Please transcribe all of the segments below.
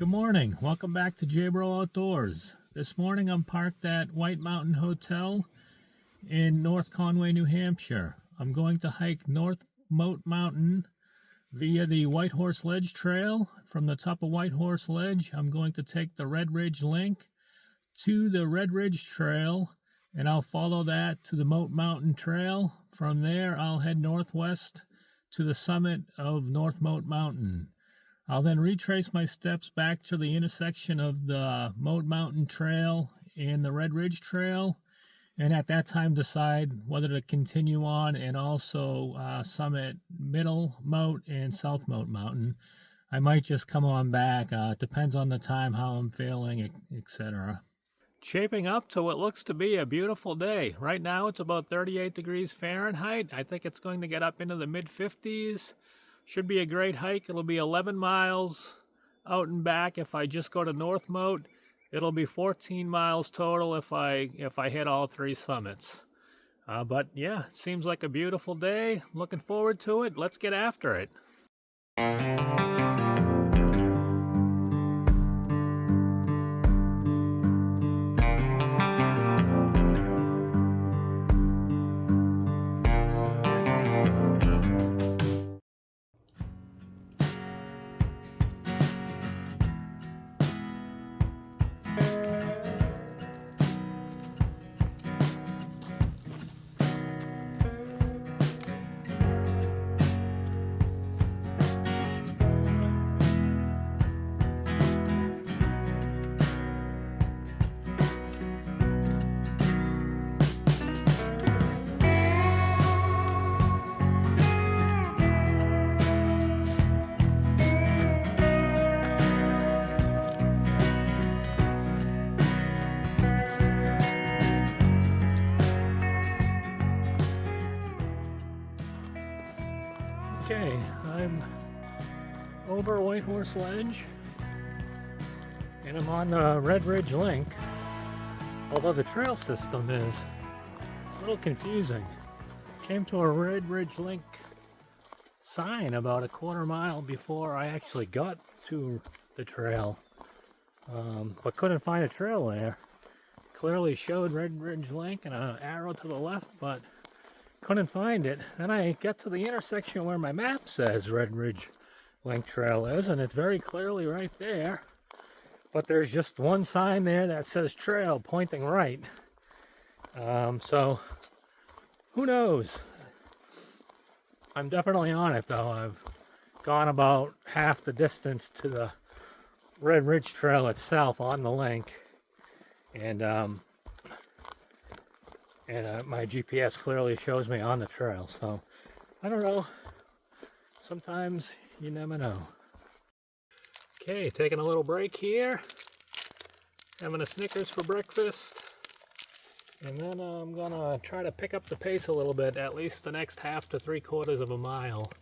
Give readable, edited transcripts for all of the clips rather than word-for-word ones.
Good morning. Welcome back to J-Bro Outdoors. This morning I'm parked at White Mountain Hotel in North Conway, New Hampshire. I'm going to hike North Moat Mountain via the Whitehorse Ledge trail. From the top of Whitehorse Ledge, I'm going to take the Red Ridge link to the Red Ridge Trail, and I'll follow that to the Moat Mountain Trail. From there, I'll head northwest to the summit of North Moat Mountain. I'll then retrace my steps back to the intersection of the Moat Mountain Trail and the Red Ridge Trail, and at that time decide whether to continue on and also summit Middle Moat and South Moat Mountain. I might just come on back. It depends on the time, how I'm feeling, etc. Shaping up to what looks to be a beautiful day. Right now it's about 38 degrees Fahrenheit. I think it's going to get up into the mid-50s. Should be a great hike. It'll be 11 miles out and back if I just go to North Moat. It'll be 14 miles total if I hit all three summits. But yeah, it seems like a beautiful day. Looking forward to it. Let's get after it. Okay, I'm over Whitehorse Ledge, and I'm on the Red Ridge Link, although the trail system is a little confusing. Came to a Red Ridge Link sign about a quarter mile before I actually got to the trail, but couldn't find a trail there. Clearly showed Red Ridge Link and an arrow to the left, but couldn't find it. Then I get to the intersection where my map says Red Ridge Link Trail is, and it's very clearly right there. But there's just one sign there that says trail pointing right. So who knows? I'm definitely on it though. I've gone about half the distance to the Red Ridge Trail itself on the link, and my GPS clearly shows me on the trail, so I don't know. Sometimes you never know. Okay, taking a little break here, having a Snickers for breakfast, and then I'm gonna try to pick up the pace a little bit, at least the next half to 3/4 of a mile.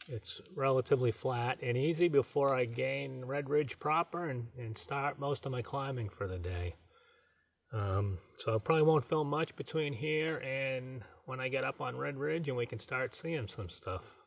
It's relatively flat and easy before I gain Red Ridge proper and start most of my climbing for the day. So I probably won't film much between here and when I get up on Red Ridge and we can start seeing some stuff.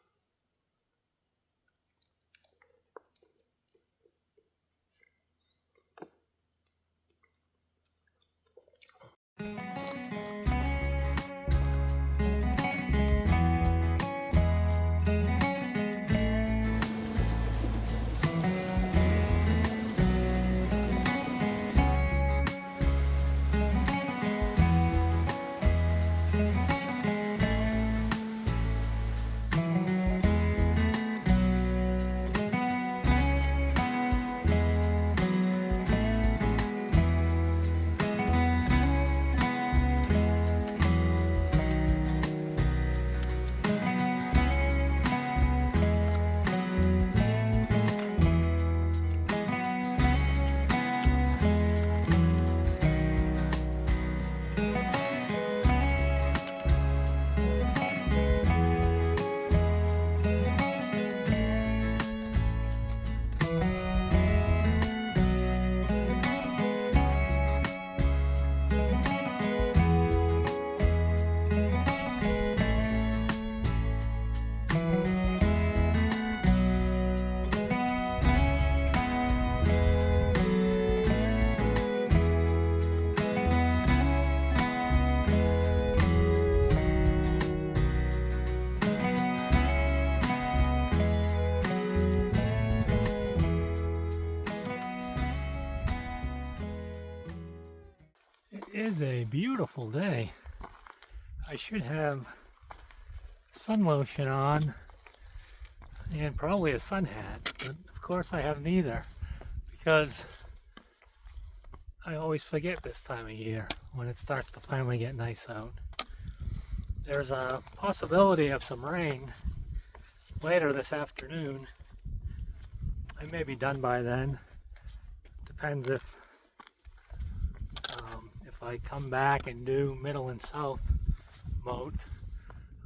is a beautiful day. I should have sun lotion on and probably a sun hat, but of course I have neither because I always forget this time of year when it starts to finally get nice out. There's a possibility of some rain later this afternoon. I may be done by then. Depends if I come back and do middle and south moat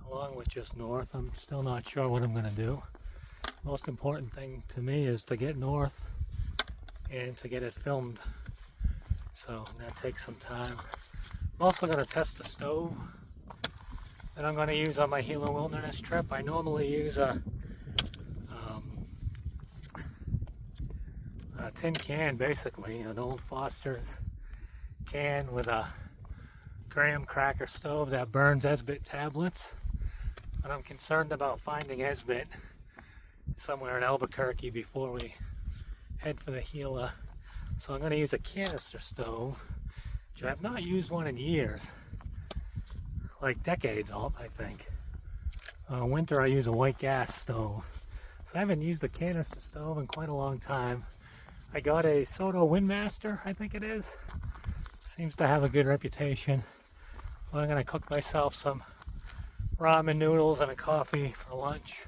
along with just north. I'm still not sure what I'm going to do. Most important thing to me is to get north and to get it filmed. So that takes some time. I'm also going to test the stove that I'm going to use on my Gila Wilderness trip. I normally use a tin can, basically, an old Foster's can with a graham cracker stove that burns Esbit tablets. But I'm concerned about finding Esbit somewhere in Albuquerque before we head for the Gila. So I'm going to use a canister stove, which I've not used one in years, like decades old, I think. Winter I use a white gas stove. So I haven't used a canister stove in quite a long time. I got a Soto Windmaster, I think it is. Seems to have a good reputation. Well, I'm going to cook myself some ramen noodles and a coffee for lunch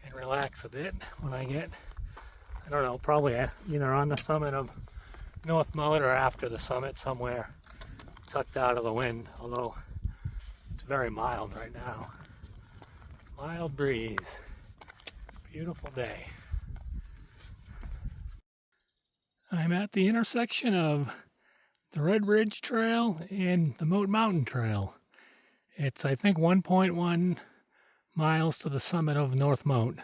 and relax a bit when I get, I don't know, probably either on the summit of North Moat or after the summit somewhere tucked out of the wind, although it's very mild right now. Mild breeze. Beautiful day. I'm at the intersection of the Red Ridge Trail and the Moat Mountain Trail. It's, I think, 1.1 miles to the summit of North Moat.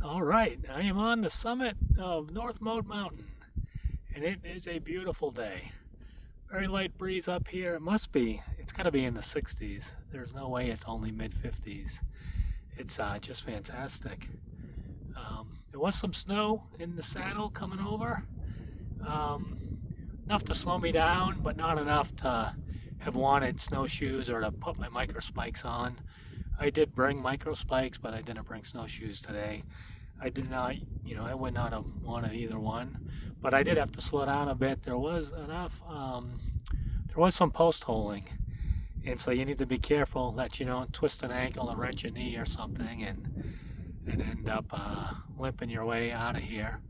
All right, I am on the summit of North Moat Mountain, and it is a beautiful day. Very light breeze up here. It must be, it's got to be in the 60s. There's no way it's only mid-50s. It's just fantastic. There was some snow in the saddle coming over. Enough to slow me down, but not enough to have wanted snowshoes or to put my micro spikes on. I did bring micro spikes, but I didn't bring snowshoes today. I did not, I would not have wanted either one, but I did have to slow down a bit. There was enough, there was some post holing, and so you need to be careful that you don't twist an ankle or wrench a knee or something and end up limping your way out of here.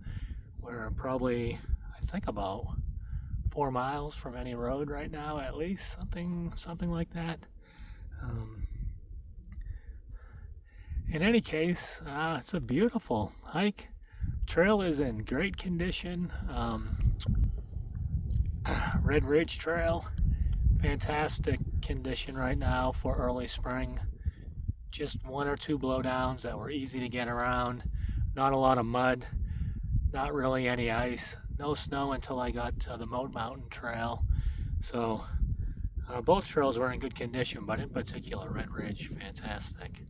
We're probably, I think, about 4 miles from any road right now, at least, something like that. In any case, it's a beautiful hike. Trail is in great condition. Red Ridge Trail, fantastic condition right now for early spring. Just 1 or 2 blowdowns that were easy to get around. Not a lot of mud, not really any ice. No snow until I got to the Moat Mountain Trail. So both trails were in good condition, but in particular Red Ridge, fantastic.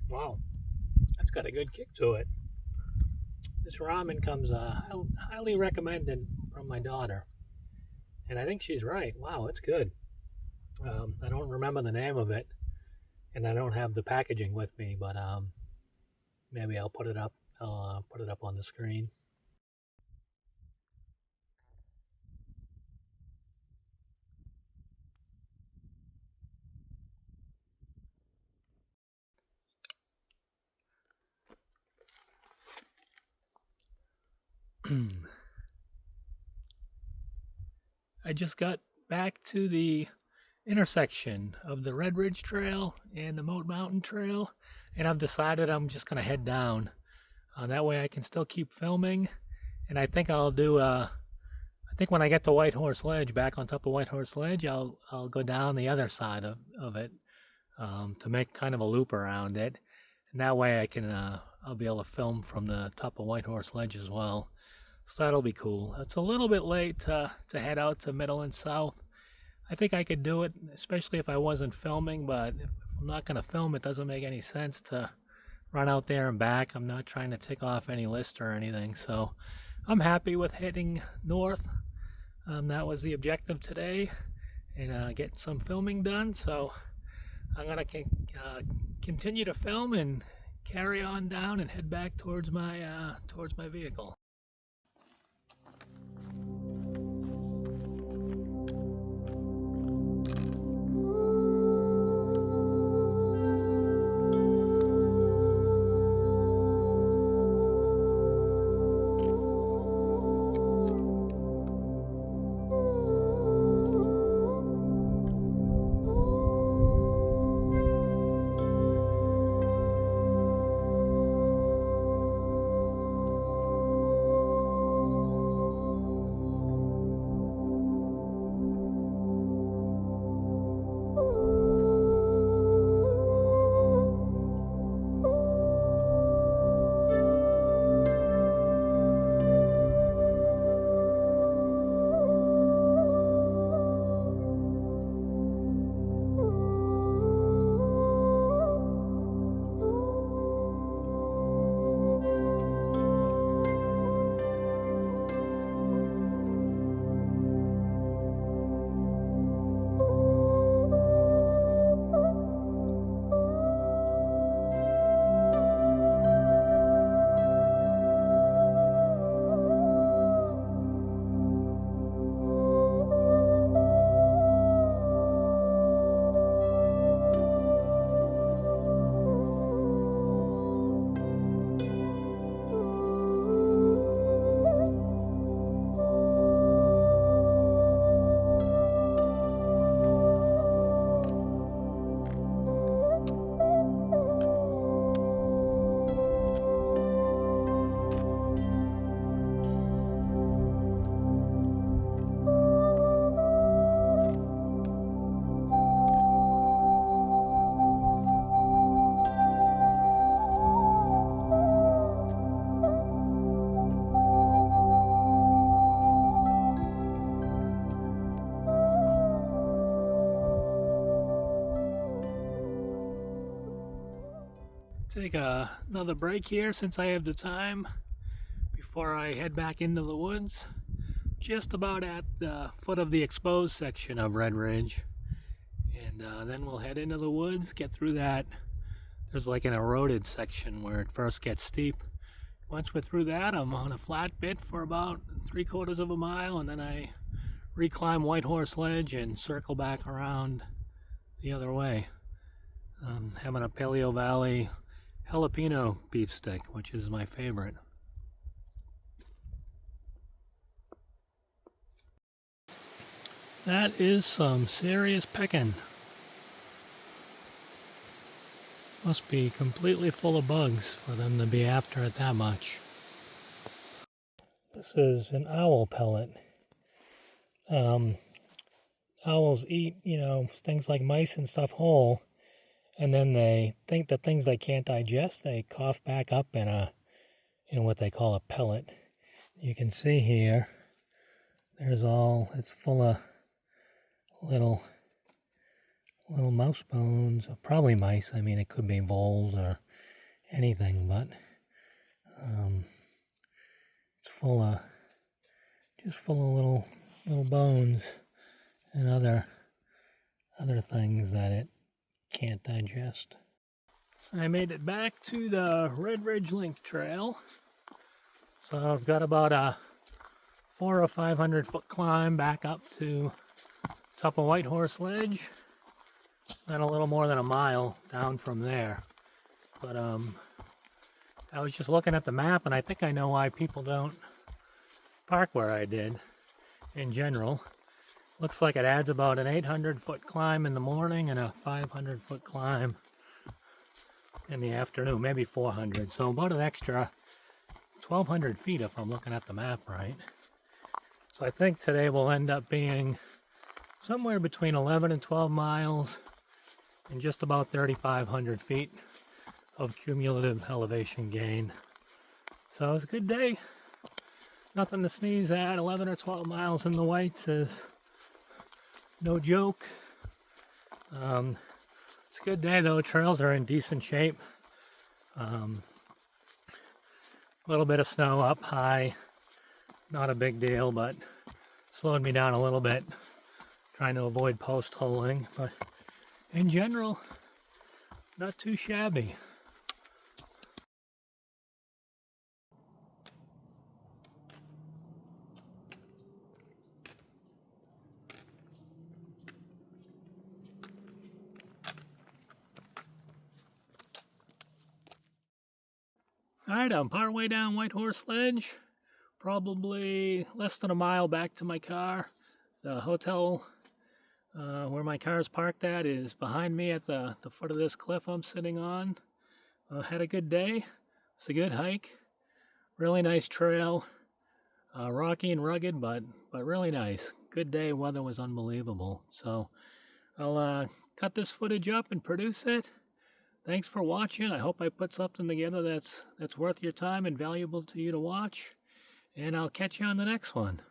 Wow, that's got a good kick to it. This ramen comes highly recommended from my daughter, and I think she's right. Wow, it's good. I don't remember the name of it, and I don't have the packaging with me, but maybe I'll put it up. I'll put it up on the screen. I just got back to the intersection of the Red Ridge Trail and the Moat Mountain Trail, and I've decided I'm just going to head down. That way I can still keep filming, and I think I'll do, I think when I get to Whitehorse Ledge, back on top of Whitehorse Ledge, I'll go down the other side of it to make kind of a loop around it, and that way I can, I'll be able to film from the top of Whitehorse Ledge as well. So that'll be cool. It's a little bit late to head out to Middle and South. I think I could do it, especially if I wasn't filming, but if I'm not going to film, it doesn't make any sense to run out there and back. I'm not trying to tick off any list or anything, so I'm happy with heading north. That was the objective today, and getting some filming done, so I'm going to continue to film and carry on down and head back towards my vehicle. Take another break here since I have the time before I head back into the woods. Just about at the foot of the exposed section of Red Ridge, and then we'll head into the woods, get through that. There's like an eroded section where it first gets steep. Once we're through that, I'm on a flat bit for about 3/4 of a mile, and then I reclimb Whitehorse Ledge and circle back around the other way. Having a Paleo Valley jalapeno beef stick, which is my favorite. That is some serious pecking. Must be completely full of bugs for them to be after it that much. This is an owl pellet. Owls eat, things like mice and stuff whole, and then they think the things they can't digest, they cough back up in what they call a pellet. You can see here, it's full of little mouse bones, or probably mice. I mean, it could be voles or anything, but it's full of little bones and other things that it can't digest. I made it back to the Red Ridge Link Trail. So I've got about a 400 or 500 foot climb back up to top of Whitehorse Ledge, then a little more than a mile down from there. But I was just looking at the map, and I think I know why people don't park where I did in general. Looks like it adds about an 800-foot climb in the morning and a 500-foot climb in the afternoon, maybe 400. So about an extra 1,200 feet if I'm looking at the map right. So I think today will end up being somewhere between 11 and 12 miles and just about 3,500 feet of cumulative elevation gain. So it's a good day. Nothing to sneeze at. 11 or 12 miles in the Whites is no joke. It's a good day though. Trails are in decent shape. A little bit of snow up high. Not a big deal, but slowed me down a little bit. Trying to avoid post-holing, but in general, not too shabby. Alright, I'm partway down Whitehorse Ledge, probably less than a mile back to my car. The hotel where my car is parked at is behind me at the foot of this cliff I'm sitting on. Had a good day. It's a good hike. Really nice trail. Rocky and rugged, but really nice. Good day. Weather was unbelievable. So I'll cut this footage up and produce it. Thanks for watching. I hope I put something together that's worth your time and valuable to you to watch. And I'll catch you on the next one.